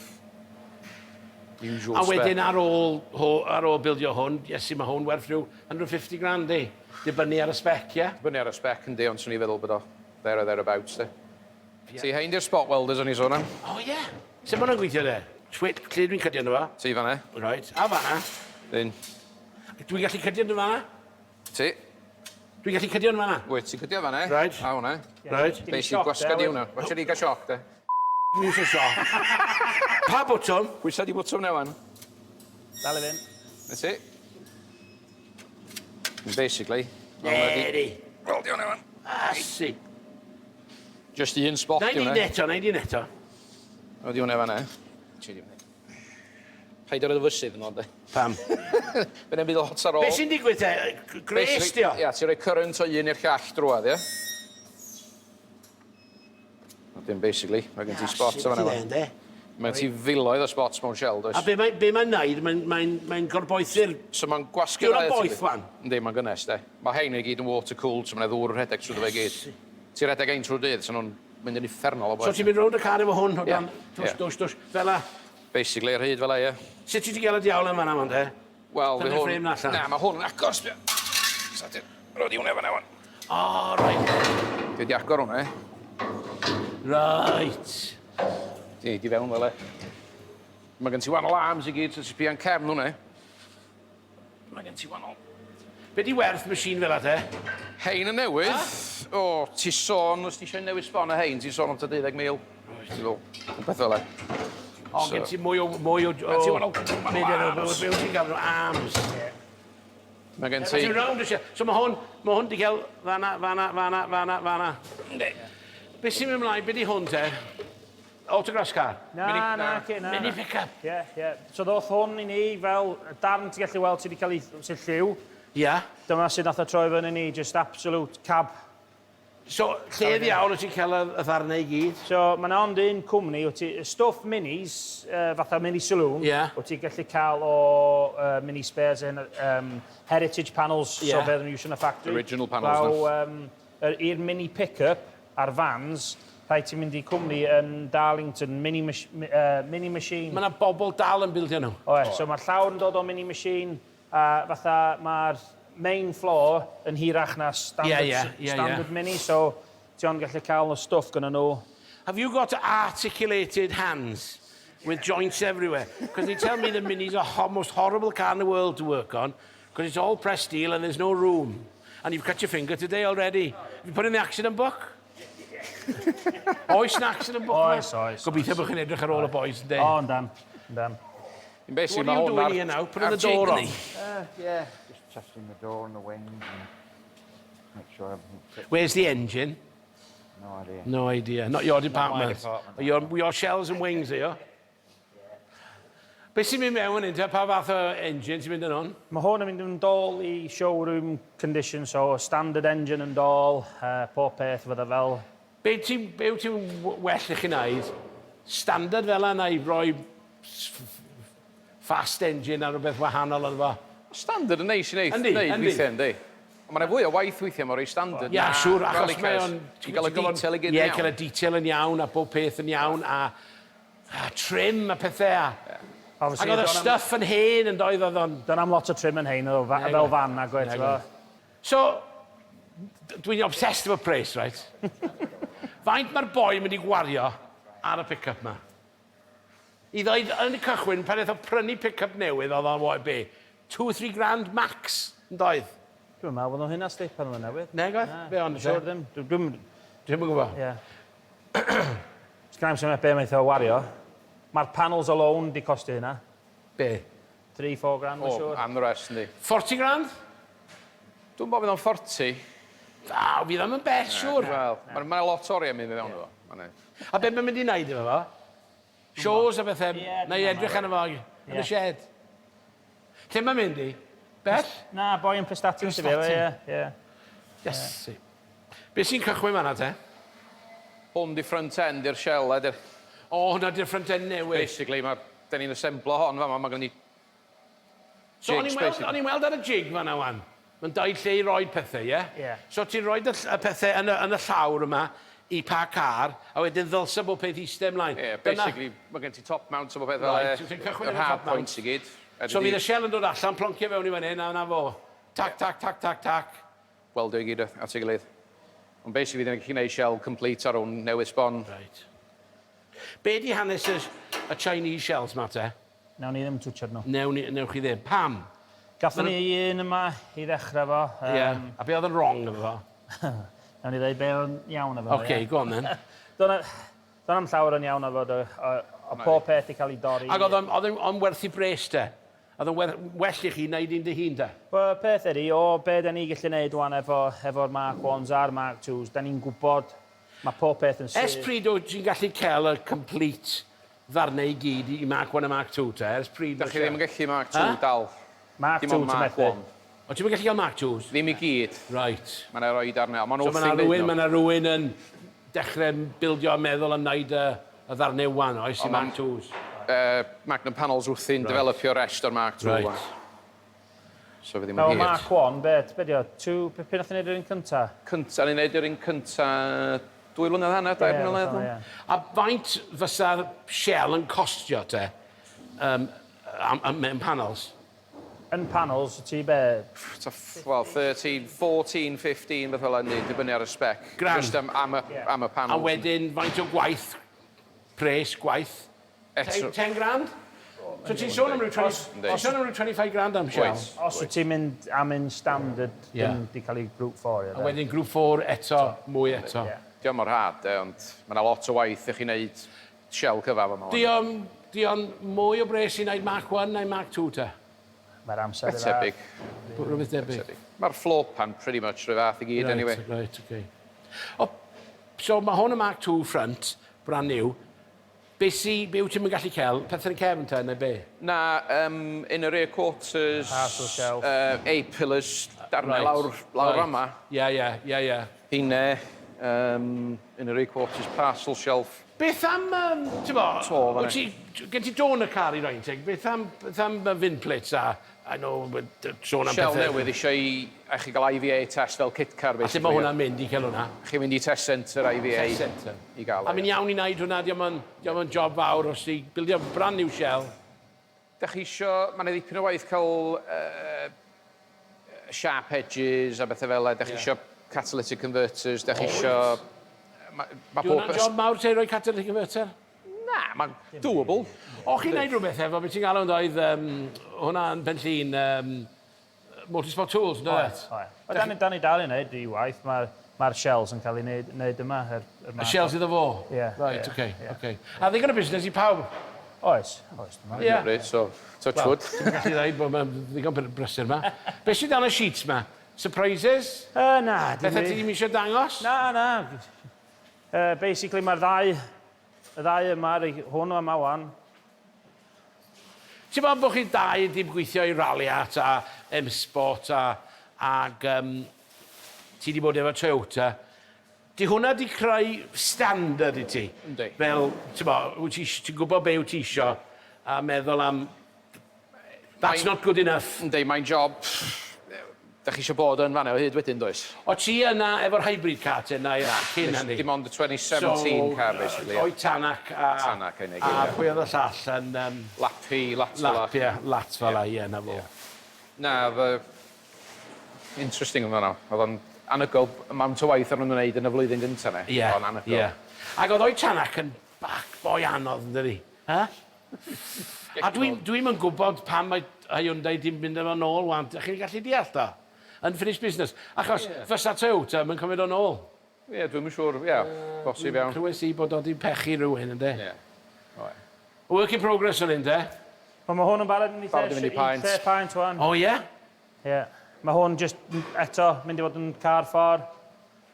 [SPEAKER 4] usual
[SPEAKER 1] A
[SPEAKER 4] spec.
[SPEAKER 1] wedyn ar ôl bildio hwn, iesu mae hwn werth rhyw 150 grand, di? Dibynnu ar y spec, ie?
[SPEAKER 4] Dibynnu ar y spec yn di, ond swn i feddwl bod o there or thereabouts, di. Ti hein di'r spot welders o'n i sôn am?
[SPEAKER 1] O, ie. Sut ma'n gweithio, de? Lle dwi'n cydio yno fo?
[SPEAKER 4] Ti fanna?
[SPEAKER 1] Right. A fanna?
[SPEAKER 4] Dyn.
[SPEAKER 1] Dwi'n gallu cydio yno fanna?
[SPEAKER 4] Ti?
[SPEAKER 1] Dwi'n gallu cydio yno fanna?
[SPEAKER 4] Wyt, ti'n cydio fanna?
[SPEAKER 1] Right.
[SPEAKER 4] A hwnna.
[SPEAKER 1] Right.
[SPEAKER 4] Basic gwasgad i hwnna. Watcha ni gael sioc, de?
[SPEAKER 1] Mwys o sioc. Pa bwtwm?
[SPEAKER 4] Pwysa di bwtwm newan?
[SPEAKER 2] Dal i fynd.
[SPEAKER 4] Na ti? Basically.
[SPEAKER 1] Neri.
[SPEAKER 4] Wel, di hwnna newan.
[SPEAKER 1] Asi.
[SPEAKER 4] Just un spot
[SPEAKER 1] Na i
[SPEAKER 4] di hwnna.
[SPEAKER 1] di neto.
[SPEAKER 4] O, di hwnna fanna. Ti di hwnna. Paid o'r fysydd yn oed, de.
[SPEAKER 1] Pam?
[SPEAKER 4] Fe'n byd lot ar ôl.
[SPEAKER 1] Be sy'n digwydd te? Gres, di o?
[SPEAKER 4] Ia, ti'n rhoi current o un i'r llall drwad, ia? Dim basically, mae gen ti spots o fanna. Mae gen ti filoedd o spots mewn shell, does?
[SPEAKER 1] A be mae'n neud? Mae'n gorboethu'r...
[SPEAKER 4] So mae'n gwasgu...
[SPEAKER 1] Diw'n boeth wan?
[SPEAKER 4] Yndi, mae'n gynnes, de. Mae hein i gyd yn water cooled, so mae'n ddŵr rhedeg trwy fe gyd. Ti'n rhedeg ein trwy dydd, so nhw'n mynd yn uffernol o boeth. So
[SPEAKER 1] ti'n mynd rownd y car efo hwn, o dan, dwys, fel la?
[SPEAKER 4] Basically, yr hyd fel e, ie.
[SPEAKER 1] Sut ti wedi gael y diawl yn fanna, man, te?
[SPEAKER 4] Wel,
[SPEAKER 1] Dyna'r ffrêm na allan?
[SPEAKER 4] Na, mae hwn yn agor, sbio. So ti'n rhoi hwnna fan ewan.
[SPEAKER 1] O, reit.
[SPEAKER 4] Dwi wedi agor hwnna, e.
[SPEAKER 1] Reit.
[SPEAKER 4] Di fewn fel e. Mae gen ti wannol arms i gyd, so ti'n sbio'n cefn hwnna, Mae gen ti wannol.
[SPEAKER 1] Be di werth machine fel la, te?
[SPEAKER 4] Hein yn newydd. O, ti sôn, os ti eisiau newid sbon y hein, ti sôn am ta 20,000. Beth fel e.
[SPEAKER 1] O, gen ti mwy o... Gen
[SPEAKER 4] ti wannol...
[SPEAKER 1] Be ti'n gael nhw arms?
[SPEAKER 4] Mae gen ti...
[SPEAKER 1] So mae hwn di cael fanna. Be sy'n mynd ymlaen, be di hwn, te? Autograss car?
[SPEAKER 2] Na.
[SPEAKER 1] Mini pick-up?
[SPEAKER 2] Ie. So ddoth hwn i ni fel darn ti'n gallu weld sydd wedi cael ei sy'n lliw.
[SPEAKER 1] Ia.
[SPEAKER 2] Dyma sydd nath o troi fyny ni, just absolute cab.
[SPEAKER 1] So, lle ddiawl wyt ti'n cael y ddarnau i gyd?
[SPEAKER 2] So, mae'n ond un cwmni, wyt ti stwff minis, fatha mini saloon, wyt ti'n gallu cael o mini spares yn heritage panels, so beth yn iwsio yn y factory.
[SPEAKER 4] Original panels,
[SPEAKER 2] i'r mini pick-up ar vans, rhaid ti'n mynd i cwmni yn Darlington, mini machine.
[SPEAKER 1] Mae yna bobl dal yn bildio nhw.
[SPEAKER 2] So mae'r llawr yn dod o mini machine, a fatha mae'r main floor yn hirach na standard mini, so ti ond gallu cael y stwff gyda nhw.
[SPEAKER 1] Have you got articulated hands with joints everywhere? Because they tell me the Mini's are the most horrible car in the world to work on, because it's all pressed steel and there's no room. And you've cut your finger today already. Have you put in the accident book? Oes na accident book?
[SPEAKER 2] Oes.
[SPEAKER 1] Gobeithio bod chi'n edrych ar ôl y boys, ynddi?
[SPEAKER 2] O, yn dan.
[SPEAKER 1] What are you doing here now? Putting the door on?
[SPEAKER 5] Yeah, just testing the door and the wings and make sure everything's fit.
[SPEAKER 1] Where's the engine?
[SPEAKER 5] No idea.
[SPEAKER 1] No idea. Not your department.
[SPEAKER 5] Not my department.
[SPEAKER 1] Your shells and wings, are you? Beth sy'n mynd mewn yn pa fath o engine sy'n mynd yn on?
[SPEAKER 2] Mae hwn yn mynd yn dol i showroom condition, so standard engine yn dol, bopeth fydda fel. Be
[SPEAKER 1] ti'n well i chi wneud? Standard fel yna i roi fast engine a rhywbeth wahanol yn fo.
[SPEAKER 4] Standard yn neis i neud.
[SPEAKER 1] Yndi,
[SPEAKER 4] Neud
[SPEAKER 1] yndi.
[SPEAKER 4] weithiau, yndi. Ond mae'n fwy o waith weithiau, mae'n rhoi standard.
[SPEAKER 1] Ia, siŵr, achos
[SPEAKER 4] rally
[SPEAKER 1] mae
[SPEAKER 4] cars.
[SPEAKER 1] o'n...
[SPEAKER 4] Ti'n gael y detail i gyd yn
[SPEAKER 1] Ie,
[SPEAKER 4] iawn.
[SPEAKER 1] cael y detail yn iawn, a bob peth yn iawn, a trim a pethau. Ac oedd y stuff yn hen yn doedd oedd o'n...
[SPEAKER 2] Dyna am lot o trim yn hein, fel fan a gwaith.
[SPEAKER 1] So, dwi'n obsessed efo pres, right? Faint mae'r boi mynd i gwario ar y pick-up ma? I ddweud yn y cychwyn, pan eith o prynu pick-up newydd, oedd o'n fwy be? 2-3 grand max, yn doedd?
[SPEAKER 2] Dwi'n meddwl bod nhw hynna stip yn y newydd.
[SPEAKER 1] Ne, gwaith? Be ond?
[SPEAKER 2] Siwr ddim. Dwi'n
[SPEAKER 1] yn gwybod.
[SPEAKER 2] Ie. Sgnaim sy'n be mae'n o wario. Mae'r panels alone di costi hynna.
[SPEAKER 1] Be?
[SPEAKER 2] 3-4 grand, mae'n
[SPEAKER 4] O,
[SPEAKER 2] siwr.
[SPEAKER 4] am the rest, yndi.
[SPEAKER 1] 40 grand?
[SPEAKER 4] Dwi'n bod fydd o'n 40.
[SPEAKER 1] A, fi ddim yn best, siwr.
[SPEAKER 4] Wel, mae'n lot oriau mynd i fewn efo.
[SPEAKER 1] A be mae'n mynd i wneud efo fo? Shows a bethau, neu edrych yn y fo, yn y shed. Lle mae'n mynd i? Bell?
[SPEAKER 2] Na, boi yn Prestatyn sy'n fe, ie.
[SPEAKER 1] Yes. Be sy'n cychwyn fan'na te?
[SPEAKER 4] Hwn di front end i'r shell, edyr.
[SPEAKER 1] O, hwnna di'r front end newydd.
[SPEAKER 4] Basically, da ni'n assemblo hon fama, mae gen ni
[SPEAKER 1] So, o'n
[SPEAKER 4] jigs,
[SPEAKER 1] i'n
[SPEAKER 4] basically.
[SPEAKER 1] weld ar y jig fan'na wan. Mae'n dau lle i roi pethau, ie?
[SPEAKER 2] Ie.
[SPEAKER 1] So, ti'n rhoi y pethau yn y llawr yma i pa car, a wedyn ddylsa bob peth eistedd ymlaen.
[SPEAKER 4] Ie, basically, mae gen ti top mount o beth fel
[SPEAKER 1] Right, ti'n cychwyn
[SPEAKER 4] yr
[SPEAKER 1] efo
[SPEAKER 4] hard
[SPEAKER 1] top mount.
[SPEAKER 4] points i gyd.
[SPEAKER 1] So, fydd y shell yn dod allan, ploncio fewn i fan hyn, a yna fo. Tac, tac, tac, tac, tac.
[SPEAKER 4] Weldio i gyd at ei gilydd. Ond basically, dyn ni'n gwneud shell complete ar own newydd sbon.
[SPEAKER 1] Right. Be di hanes y Chinese shells ma te?
[SPEAKER 2] Nawn ni ddim twtio'r nhw.
[SPEAKER 1] Newch chi ddim. Pam?
[SPEAKER 2] Gathon ni un yma i ddechrau fo.
[SPEAKER 1] Ie. A be oedd yn wrong efo fo?
[SPEAKER 2] Nawn ni ddweud be oedd yn iawn efo.
[SPEAKER 1] Oce, go on then.
[SPEAKER 2] Do'n am llawer yn iawn efo, o pob peth i cael ei dorri.
[SPEAKER 1] Ac oedd o'n werthu bres te? Oedd o'n well i chi wneud un dy hun te?
[SPEAKER 2] Wel, peth ydi, o be da ni gallu gwneud wan efo'r Mark 1s a'r Mark 2s, da ni'n gwybod mae pob peth yn syth.
[SPEAKER 1] Ers pryd o ti'n gallu cael y complete ddarnau i gyd i Mark 1 a Mark 2 te? Ers pryd...
[SPEAKER 4] Da chi ddim yn gallu Mark 2 dal.
[SPEAKER 2] Mark 2
[SPEAKER 4] Dim ond
[SPEAKER 2] ti'n
[SPEAKER 4] Mark
[SPEAKER 2] methu.
[SPEAKER 4] 1.
[SPEAKER 1] O, ti'n gallu cael Mark 2s?
[SPEAKER 4] Ddim i gyd.
[SPEAKER 1] Right.
[SPEAKER 4] Mae'n rhoi darnau. Mae'n
[SPEAKER 1] So
[SPEAKER 4] wrth i
[SPEAKER 1] mae yna rhywun yn dechrau bildio a meddwl yn neud y ddarnau wan oes i Mark 2s?
[SPEAKER 4] Magnum panels wrthi'n developio rest o'r Mark 2.
[SPEAKER 1] Right.
[SPEAKER 4] So fe ddim
[SPEAKER 2] Fel
[SPEAKER 4] yn hir.
[SPEAKER 2] Mark 1, be di o? Pe nath ni'n neud yr un cynta?
[SPEAKER 4] Cynta, ni'n neud yr un cynta 2 mlynedd hanner, 2 mlynedd.
[SPEAKER 1] A faint fysa'r shell yn costio te mewn panels?
[SPEAKER 2] Yn panels, ti be?
[SPEAKER 4] Wel, 13, 14, 15, beth fel hynny, dibynnu ar y spec.
[SPEAKER 1] Grand.
[SPEAKER 4] Just am y panels.
[SPEAKER 1] A wedyn, faint o gwaith, pres, gwaith? 10 grand? So ti'n sôn am ryw 25 grand am shell?
[SPEAKER 2] Os wyt ti'n mynd am un standard, ddim di cael ei group 4.
[SPEAKER 1] A wedyn grŵp 4 eto, mwy eto.
[SPEAKER 4] Diolch mor had, ond mae yna lot o waith i chi wneud shell cyfaf yma.
[SPEAKER 1] Di o'n mwy o bres i wneud Mark 1 neu Mark 2 te?
[SPEAKER 2] Mae'r amser
[SPEAKER 4] Beth tebyg.
[SPEAKER 1] Rhywbeth debyg.
[SPEAKER 4] Mae'r floor pan pretty much rhyw fath i gyd, anyway.
[SPEAKER 1] Right, okay. So mae hwn y Mark 2 front, brand new. Be wyt ti'n gallu cael? Pethau yn cefn te, neu be?
[SPEAKER 4] Na, in the rear quarters,
[SPEAKER 2] Parcel shelf.
[SPEAKER 4] A-pillars, darnau lawr yma.
[SPEAKER 1] Ie.
[SPEAKER 4] Hynne, in the rear quarters, parcel shelf.
[SPEAKER 1] Beth am, ti'n bo,
[SPEAKER 4] To,
[SPEAKER 1] gen ti dôn y car i roi'n teg, beth am fin plates a, I know, sôn am
[SPEAKER 4] Shell
[SPEAKER 1] pethau.
[SPEAKER 4] newydd eisiau i chi gael IVA test fel kit car,
[SPEAKER 1] A lle
[SPEAKER 4] basically.
[SPEAKER 1] mae hwnna'n mynd i cael hwnna?
[SPEAKER 4] Chi'n mynd i test centre IVA
[SPEAKER 1] Test centre.
[SPEAKER 4] i gael.
[SPEAKER 1] A mi'n iawn i wneud hwnna, diolch yn job fawr os ti bildio brand new shell.
[SPEAKER 4] Da chi isio, mae'n dipyn o waith cael sharp edges a bethau fel e. Da chi isio catalytic converters, da chi isio...
[SPEAKER 1] Di hwnna'n job mawr te roi catalytic converter?
[SPEAKER 4] Na, mae'n doable.
[SPEAKER 1] O, chi'n neud rhywbeth efo, beth ti'n galw yn doedd hwnna'n benllun Motorsport Tools, yn dweud?
[SPEAKER 2] Da ni dal i wneud i waith, mae'r shells yn cael ei wneud yma.
[SPEAKER 1] Y shells iddo fo?
[SPEAKER 2] Ie.
[SPEAKER 1] Right, okay. A ddigon y busnes i pawb?
[SPEAKER 2] Oes.
[SPEAKER 1] Ie.
[SPEAKER 4] So, touch wood.
[SPEAKER 1] Ti'n gallu dweud bod mae'n ddigon brysur yma. Beth sydd dan y sheets yma? Surprises?
[SPEAKER 2] Na.
[SPEAKER 1] Bethau ti ddim eisiau dangos?
[SPEAKER 2] Na. Basically, mae'r ddau yma, hwn yma wan.
[SPEAKER 1] Ti'n bod chi dau wedi gweithio i raliat a M-Sport ag ti wedi bod efo Toyota. Di hwnna di creu standard i ti?
[SPEAKER 4] Yndi.
[SPEAKER 1] Fel, ti'n gwybod be wyt ti isio a meddwl am, that's not good enough.
[SPEAKER 4] Ynddi, mae'n job... Da chi eisiau bod yn fanna o hyd wedyn, does?
[SPEAKER 1] O ti yna efo'r hybrid car te, na cyn hynny?
[SPEAKER 4] Dim ond y 2017 car, basically.
[SPEAKER 1] O'i Tanak a...
[SPEAKER 4] Tanak, ein
[SPEAKER 1] A pwy oedd y llall yn...
[SPEAKER 4] Lapi,
[SPEAKER 1] Lap, ie, lat fel ie, na fo.
[SPEAKER 4] Na, interesting yn fanna. Oedd o'n anygol, amount o waith ar nhw'n wneud yn y flwyddyn gyntaf ne.
[SPEAKER 1] Ie,
[SPEAKER 4] Oedd o'n anygol.
[SPEAKER 1] ie. Ac oedd o'i Tanak yn bach boi anodd, yn dydi? A dwi'n yn gwybod pam mae Hyundai dim mynd efo nôl, wan. Ych chi'n gallu deall da? Unfinished business. Achos fysa Toyota, mae'n cymryd o'n ôl.
[SPEAKER 4] Ie, dwi'n siŵr, ie, bosib iawn.
[SPEAKER 1] Clywes i bod oedd i'n pechu rhywun, ynddo?
[SPEAKER 4] Ie.
[SPEAKER 1] Work in progress o'n un, de?
[SPEAKER 2] Mae hwn yn barod yn ei
[SPEAKER 4] Barod i fynd i paent.
[SPEAKER 2] paent wan.
[SPEAKER 1] O, ie?
[SPEAKER 2] Ie. Mae hwn just eto mynd i fod yn car ffordd.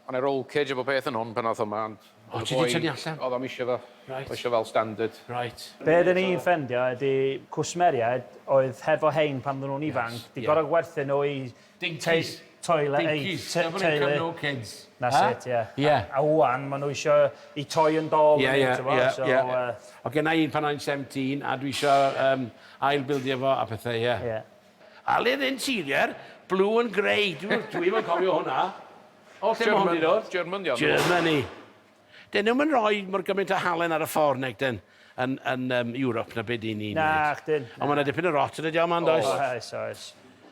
[SPEAKER 4] Ond e roll cage efo beth yn hwn pan oedd yma.
[SPEAKER 1] O, ti di tynnu allan?
[SPEAKER 4] Oedd am eisiau fo.
[SPEAKER 1] Right.
[SPEAKER 4] Eisiau fel standard.
[SPEAKER 1] Right.
[SPEAKER 2] Be ydyn ni'n ffendio ydy cwsmeriad oedd hefo hein pan ddyn nhw'n ifanc. Di gorau gwerthu nhw i
[SPEAKER 1] Dinkies.
[SPEAKER 2] toilet,
[SPEAKER 1] Dinkies. Never
[SPEAKER 2] teulu.
[SPEAKER 1] no kids.
[SPEAKER 2] That's it, ie.
[SPEAKER 1] Ie.
[SPEAKER 2] A wwan, maen nhw eisiau i toi yn dol.
[SPEAKER 1] Ie. O gen i un pan o'n 17, a dwi eisiau ail-bildio fo a pethau, ie. A le'r interior, blue and grey. Dwi'n cofio hwnna. O, lle mae hwn i ddod?
[SPEAKER 4] German, diolch.
[SPEAKER 1] Germany. Dyn nhw'n rhoi mor gymaint o halen ar y ffordd nag dyn yn Europe na beth i ni'n
[SPEAKER 2] Na,
[SPEAKER 1] wneud.
[SPEAKER 2] chdyn.
[SPEAKER 1] Ond mae'n dipyn o rot yn y diolch ma'n does?
[SPEAKER 2] Oes.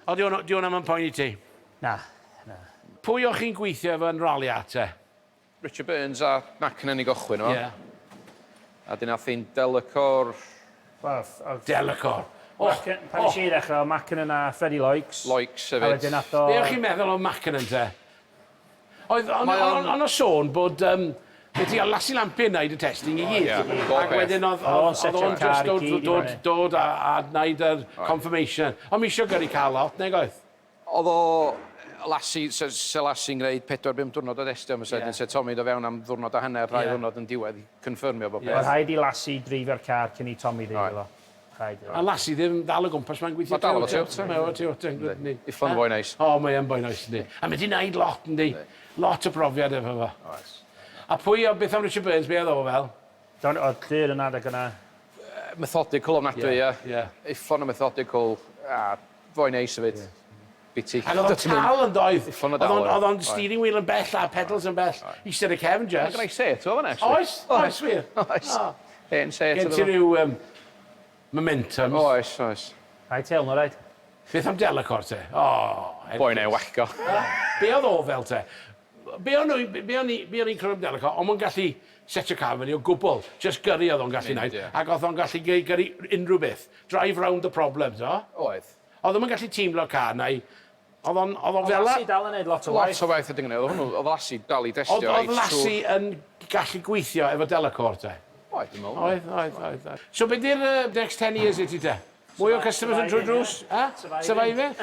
[SPEAKER 1] O, di hwnna ma'n poen i ti?
[SPEAKER 2] Na.
[SPEAKER 1] Pwy o'ch chi'n gweithio efo yn rali'r te?
[SPEAKER 4] Richard Burns a Mackin yn ei gochwyn o. A dyn nath i'n Delacor...
[SPEAKER 1] Delicor.
[SPEAKER 2] Pan eisiau i ddechrau, Mackin yna Freddie Loix.
[SPEAKER 4] Loix
[SPEAKER 2] A
[SPEAKER 4] hefyd.
[SPEAKER 2] wedyn ath o...
[SPEAKER 1] Be o'ch chi'n meddwl o Mackin te? Ond o sôn bod... Beth i lasu lampi yn neud y testing i gyd. Ac wedyn oedd o'n just dod a wneud yr confirmation. Ond mi eisiau gyrru cael lot, neu goedd?
[SPEAKER 4] Oedd o lasu, se lasu'n gwneud 4-5 diwrnod o testio, mae'n sedd, se Tommy do fewn am ddwrnod a hanner, rhai ddwrnod yn diwedd i confirmio bo beth.
[SPEAKER 2] Oedd rhaid i lasu drifio'r car cyn i Tommy ddweud o.
[SPEAKER 1] A lasu ddim dal o gwmpas, mae'n gweithio
[SPEAKER 4] Mae dal o Toyota.
[SPEAKER 1] Mae o Toyota.
[SPEAKER 4] Uffon boi neis.
[SPEAKER 1] O, mae'n boi neis, ynddi. A mae di wneud lot, ynddi. Lot o brofiad efo fo. A pwy o beth am Richard Burns, be oedd o fel?
[SPEAKER 2] Oedd Llyr yn adeg yna.
[SPEAKER 4] Methodical ofnadwy, ie. Uffon o methodical, a boi neis hefyd. Biti.
[SPEAKER 1] Ac oedd o'n tal yn doedd.
[SPEAKER 4] Uffon o dal.
[SPEAKER 1] Oedd o'n steering wheel yn bell a pedals yn bell. Eistedd y cefn just.
[SPEAKER 4] Gwna i set o fan
[SPEAKER 1] Oes, oes wir.
[SPEAKER 4] Oes. Hen set o
[SPEAKER 1] Gen ti ryw momentum.
[SPEAKER 4] Oes.
[SPEAKER 2] Rhaid teil nhw, rhaid.
[SPEAKER 1] Beth am Delicor te?
[SPEAKER 4] Boi neu wacgo.
[SPEAKER 1] Be oedd o fel te? Be o'n i'n crym Delicor, ond mae'n gallu setio car fyny o gwbl. Just gyrru oedd o'n gallu wneud. Ac oedd o'n gallu gyrru unrhyw beth. Drive round the problem, do?
[SPEAKER 4] Oedd.
[SPEAKER 1] Oedd o'n gallu teimlo'r car neu... Oedd o'n fel...
[SPEAKER 2] Oedd Lassie dal yn neud lot o waith.
[SPEAKER 4] Lot o waith ydyn nhw. Oedd Lassie dal i destio.
[SPEAKER 1] Oedd Lassie yn gallu gweithio efo Delicor te?
[SPEAKER 4] Oedd, dwi'n meddwl.
[SPEAKER 1] Oedd. So beth di'r next 10 years i ti te? Mwy o customers yn trwy drws? Survivor?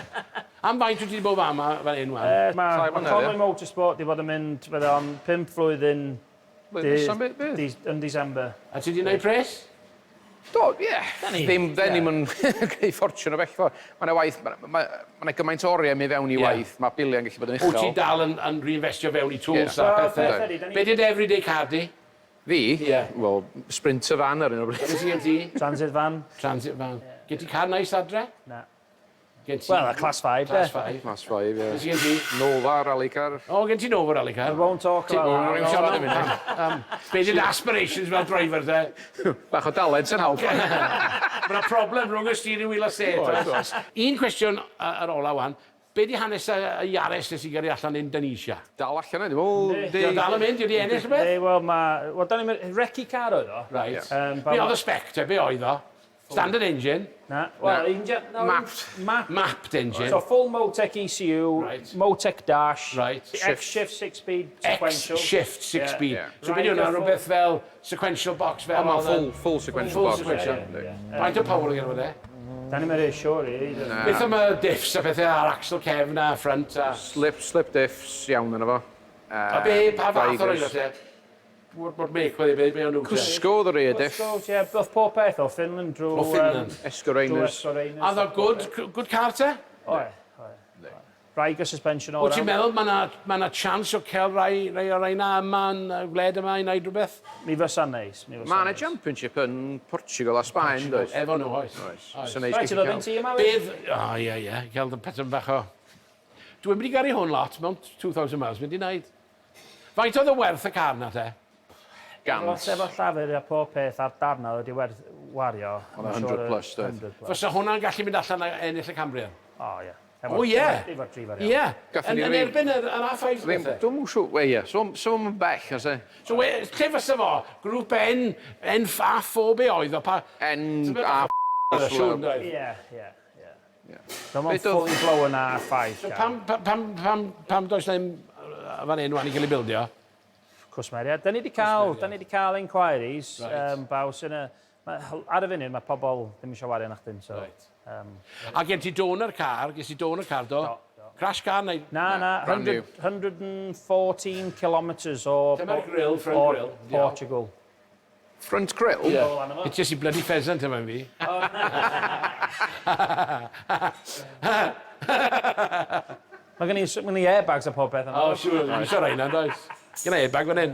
[SPEAKER 1] Am faint wyt ti wedi bod fama fel un wan?
[SPEAKER 2] Mae Conwy Motorsport wedi bod yn mynd fydda am 5 flwyddyn yn December.
[SPEAKER 1] A ti wedi gwneud pres?
[SPEAKER 4] Do, ie. Ddim ddim yn greu ffortiwn o bell ffordd. Mae'n waith, mae'n gymaint o oriau mi fewn i waith. Mae biliau'n gallu bod yn uchel.
[SPEAKER 1] Wyt ti dal yn reinvestio fewn i tools a pethau? Be di'r everyday car di?
[SPEAKER 4] Fi? Wel, Sprinter van ar un o bryd.
[SPEAKER 1] Beth sy'n gen ti?
[SPEAKER 2] Transit van.
[SPEAKER 1] Transit van. Gen ti car nice adre?
[SPEAKER 2] Na.
[SPEAKER 1] Wel,
[SPEAKER 2] a Class 5,
[SPEAKER 1] Class 5.
[SPEAKER 4] Class 5, ie.
[SPEAKER 1] Beth sy'n gen ti?
[SPEAKER 4] Nova rally car.
[SPEAKER 1] O, gen ti Nova rally car?
[SPEAKER 2] I won't talk about that.
[SPEAKER 1] Be di'r aspirations fel driver, de?
[SPEAKER 4] Bach o daled sy'n help.
[SPEAKER 1] Mae'n problem rhwng y steering wheel a set. Un cwestiwn ar ola wan. Be di hanes y Yaris nes i gyrru allan Indonesia?
[SPEAKER 4] Dal allan ydy.
[SPEAKER 1] Di o dal yn mynd, di wedi ennill o beth?
[SPEAKER 2] Wel, mae... Dan ni'n reci car oedd o.
[SPEAKER 1] Right. Be oedd y spec te? Be oedd o? Standard engine?
[SPEAKER 2] Na. Wel,
[SPEAKER 1] Mapped engine.
[SPEAKER 2] So full Motec ECU, Motec dash, X-shift 6-speed sequential.
[SPEAKER 1] X-shift 6-speed. So be di hwnna rhywbeth fel sequential box fel?
[SPEAKER 4] Full sequential box.
[SPEAKER 1] Faint o power gen o de?
[SPEAKER 2] Da ni'n mynd siwr i.
[SPEAKER 1] Beth am y diffs a pethau ar axle cefn a front a...
[SPEAKER 4] Slip diffs iawn yna fo.
[SPEAKER 1] A be, pa fath o'r un o te? Mor meic wedi be o'n nhw te?
[SPEAKER 4] Cusco oedd yr diff.
[SPEAKER 2] Ie, oedd pob peth o Finland drwy...
[SPEAKER 1] O Finland?
[SPEAKER 4] Escorainers.
[SPEAKER 1] A ddo good car te?
[SPEAKER 2] Oe. Rhaig y suspension o
[SPEAKER 1] Wyt ti'n meddwl, mae yna chance o cael rai o reina yma'n gwled yma i wneud rhywbeth?
[SPEAKER 2] Mi fysa'n neis.
[SPEAKER 4] Mae yna championship yn Portugal a Sbaen, does?
[SPEAKER 1] Efo nhw, oes.
[SPEAKER 4] So neis
[SPEAKER 2] Rhaid
[SPEAKER 4] gallu
[SPEAKER 2] ti ddod yn
[SPEAKER 4] cael.
[SPEAKER 2] tîm yma?
[SPEAKER 1] Bydd... O, ie. Cael dy petyn bach o... Dwi'n mynd i gyrru hwn lot mewn 2,000 miles, mynd i wneud. Faint oedd y werth y car na te?
[SPEAKER 2] Lot efo llafur a pob peth ar darna wedi werth wario.
[SPEAKER 4] Oedd 100 plus, doedd.
[SPEAKER 1] Fysa hwnna'n gallu mynd allan a ennill y Cambrian?
[SPEAKER 2] O, ie.
[SPEAKER 1] O, ie.
[SPEAKER 2] Efo'r drifar
[SPEAKER 1] Ie.
[SPEAKER 4] Gathon ni
[SPEAKER 1] Yn
[SPEAKER 4] rei-
[SPEAKER 1] erbyn yr A5 bethau.
[SPEAKER 4] Dwi'n mwyn siw, ie, so mae'n bell, as e.
[SPEAKER 1] So, lle fysa fo? Grŵp N ffaff o be oedd o pa...
[SPEAKER 4] N a
[SPEAKER 1] Siwn, doedd.
[SPEAKER 2] Ie. Dyma'n fully blown a 5
[SPEAKER 1] So,
[SPEAKER 2] car.
[SPEAKER 1] pam does ddim fan hyn wan i gael ei bildio?
[SPEAKER 2] Cwsmeriad. Da ni wedi cael inquiries, baws yn y... Ar y funud, mae pobl ddim eisiau wario nach dyn, so...
[SPEAKER 1] A gen ti dôn ar car, ges ti dôn ar car do? Crash car neu...
[SPEAKER 2] Na,
[SPEAKER 4] Brand new.
[SPEAKER 2] 114 kilometres o...
[SPEAKER 1] Dyma'r grill, front
[SPEAKER 2] o
[SPEAKER 1] grill.
[SPEAKER 2] Portugal.
[SPEAKER 4] front grill.
[SPEAKER 1] It's just i bloody pheasant yma fi.
[SPEAKER 2] Mae gen i airbags a pob beth yna.
[SPEAKER 1] O, siwr, dwi'n siwr rhain does. Gen i airbag fan hyn.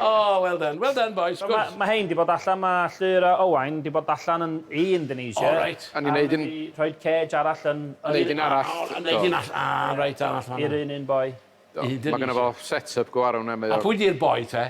[SPEAKER 1] Oh, well done boys, good.
[SPEAKER 2] Mae hein di bod allan, mae Llyr a Owain di bod allan i Indonesia.
[SPEAKER 1] Oh, right.
[SPEAKER 4] A ni'n neud yn...
[SPEAKER 2] Rhoi cage arall yn...
[SPEAKER 4] Neud un arall.
[SPEAKER 1] Neud un all. Right, arall.
[SPEAKER 2] I'r un boi.
[SPEAKER 4] Mae gen fo set-up gwarwn.
[SPEAKER 1] A pwy di'r boi te?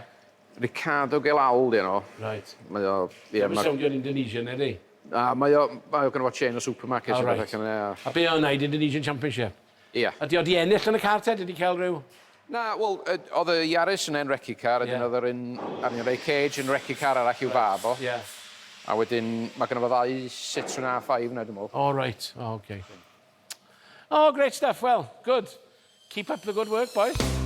[SPEAKER 4] Ricardo Gelal, you know.
[SPEAKER 1] Right.
[SPEAKER 4] Mae o... Ie,
[SPEAKER 1] Mae'n soundio'n Indonesian, edi?
[SPEAKER 4] mae o gen fo chain o supermarkets.
[SPEAKER 1] Oh, right. A be o'n neud Indonesian Championship?
[SPEAKER 4] Ie.
[SPEAKER 1] A di o di ennill yn y car te? Di cael rhyw?
[SPEAKER 4] Na, wel, oedd y Yaris yn en recu car, a dyn oedd yr un... A ni'n rhoi cage yn recu car arall i'w fab o.
[SPEAKER 1] Ie.
[SPEAKER 4] A wedyn, mae gen fo ddau Citroen A5 na, dwi'n meddwl.
[SPEAKER 1] Oh, right. Oh, okay. Oh, great stuff. Well, good. Keep up the good work, boys.